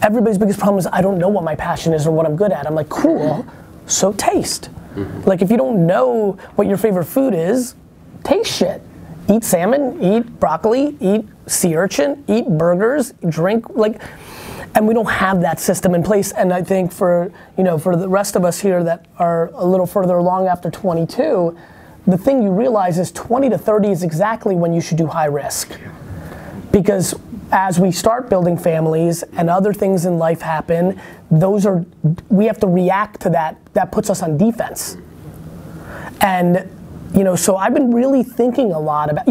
Everybody's biggest problem is I don't know what my passion is or what I'm good at. I'm like, cool, so taste. Like if you don't know what your favorite food is, taste shit. Eat salmon, eat broccoli, eat sea urchin, eat burgers, drink, like, and we don't have that system in place. And I think for the rest of us here that are a little further along after 22, the thing you realize is 20 to 30 is exactly when you should do high risk. Because as we start building families and other things in life happen, we have to react to that. That puts us on defense. And so I've been really thinking a lot about,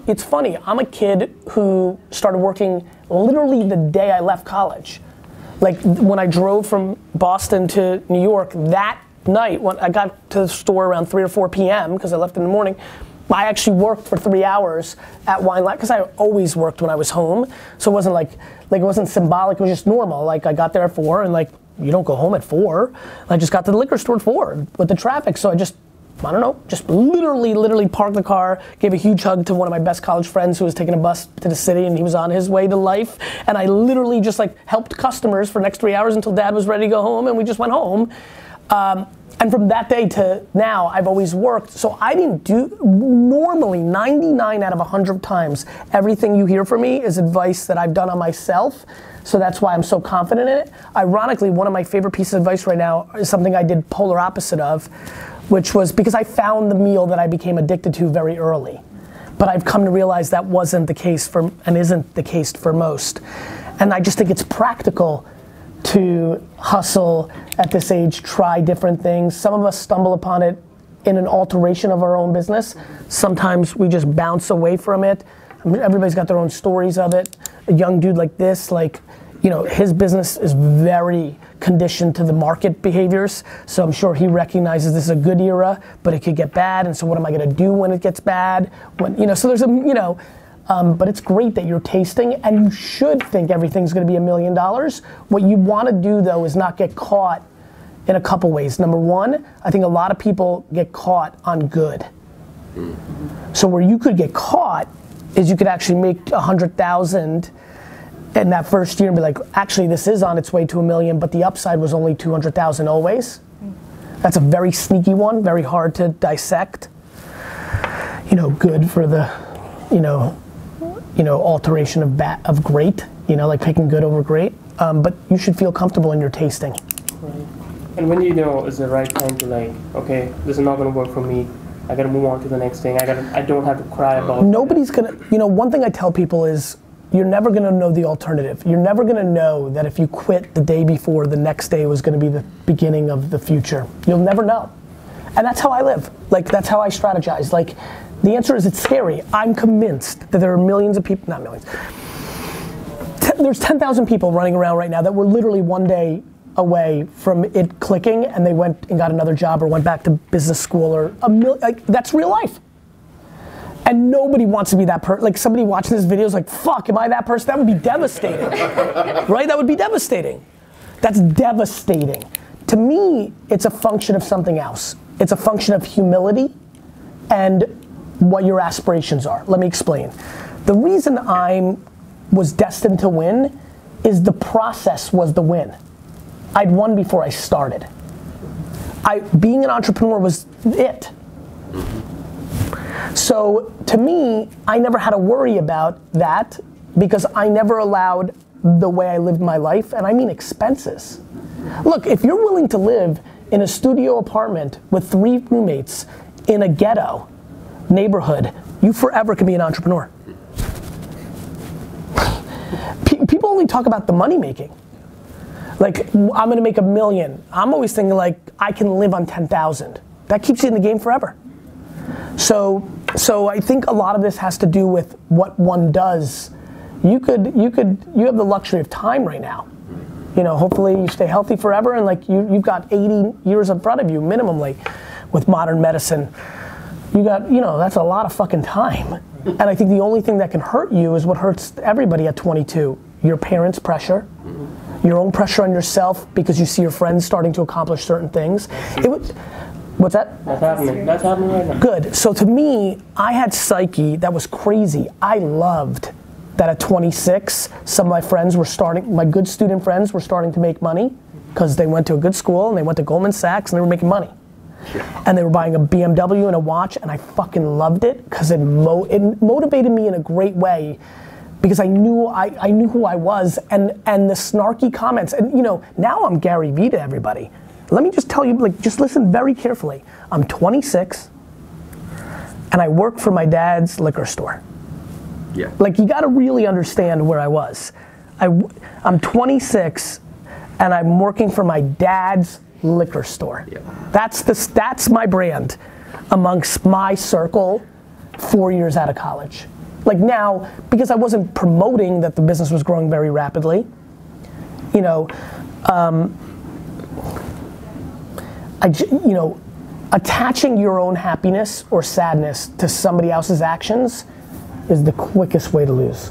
it's funny, I'm a kid who started working literally the day I left college. Like when I drove from Boston to New York that night, when I got to the store around 3 or 4 p.m. because I left in the morning, I actually worked for 3 hours at Wine Lab because I always worked when I was home. So it wasn't like it wasn't symbolic, it was just normal. Like I got there at 4 and like, you don't go home at 4. I just got to the liquor store at 4 with the traffic. So I just literally parked the car, gave a huge hug to one of my best college friends who was taking a bus to the city and he was on his way to life. And I literally just like helped customers for the next 3 hours until dad was ready to go home and we just went home. And from that day to now, I've always worked. So I didn't do, normally 99 out of 100 times, everything you hear from me is advice that I've done on myself. So that's why I'm so confident in it. Ironically, one of my favorite pieces of advice right now is something I did polar opposite of, which was because I found the meal that I became addicted to very early. But I've come to realize that wasn't the case and isn't the case for most. And I just think it's practical to hustle at this age, try different things. Some of us stumble upon it in an alteration of our own business. Sometimes we just bounce away from it. I mean, everybody's got their own stories of it. A young dude like this, his business is very conditioned to the market behaviors. So I'm sure he recognizes this is a good era, but it could get bad. And so what am I gonna do when it gets bad? So there's but it's great that you're tasting and you should think everything's gonna be $1 million. What you wanna do though is not get caught in a couple ways. Number one, I think a lot of people get caught on good. So where you could get caught is you could actually make 100,000 in that first year and be like, actually this is on its way to $1 million, but the upside was only 200,000 always. That's a very sneaky one, very hard to dissect. Good for the, alteration of great, like picking good over great. But you should feel comfortable in your tasting. Right. And when do you know is the right time to okay, this is not gonna work for me. I gotta move on to the next thing. I don't have to cry about it. Nobody's gonna, one thing I tell people is, you're never gonna know the alternative. You're never gonna know that if you quit the day before, the next day was gonna be the beginning of the future. You'll never know. And that's how I live. That's how I strategize. The answer is it's scary. I'm convinced that there are millions of people, not millions, there's 10,000 people running around right now that were literally one day away from it clicking and they went and got another job or went back to business school or that's real life. And nobody wants to be that person. Somebody watching this video is like, fuck, am I that person? That would be devastating, right? That would be devastating. That's devastating. To me, it's a function of something else. It's a function of humility and what your aspirations are. Let me explain. The reason I was destined to win is the process was the win. I'd won before I started. Being an entrepreneur was it. So to me, I never had to worry about that because I never allowed the way I lived my life, and I mean expenses. Look, if you're willing to live in a studio apartment with 3 roommates in a ghetto neighborhood, you forever can be an entrepreneur. People only talk about the money making. I'm gonna make $1 million. I'm always thinking I can live on 10,000. That keeps you in the game forever. So I think a lot of this has to do with what one does. You have the luxury of time right now. Hopefully you stay healthy forever and you've got 80 years in front of you minimally with modern medicine. You got, that's a lot of fucking time. And I think the only thing that can hurt you is what hurts everybody at 22. Your parents' pressure, your own pressure on yourself because you see your friends starting to accomplish certain things. What's that? That's happening. That's happening right now. Good. So to me, I had psyche that was crazy. I loved that at 26, some of my friends were starting, my good student friends were starting to make money because they went to a good school and they went to Goldman Sachs and they were making money. And they were buying a BMW and a watch, and I fucking loved it because it motivated me in a great way, because I knew who I was, and the snarky comments, and you know, now I'm Garyvee to everybody. Let me just tell you, like, just listen very carefully. I'm 26, and I work for my dad's liquor store. Yeah. Like, you gotta really understand where I was. I'm 26, and I'm working for my dad's liquor store. Yeah. That's my brand amongst my circle 4 years out of college. Like now, because I wasn't promoting that the business was growing very rapidly, you know, attaching your own happiness or sadness to somebody else's actions is the quickest way to lose.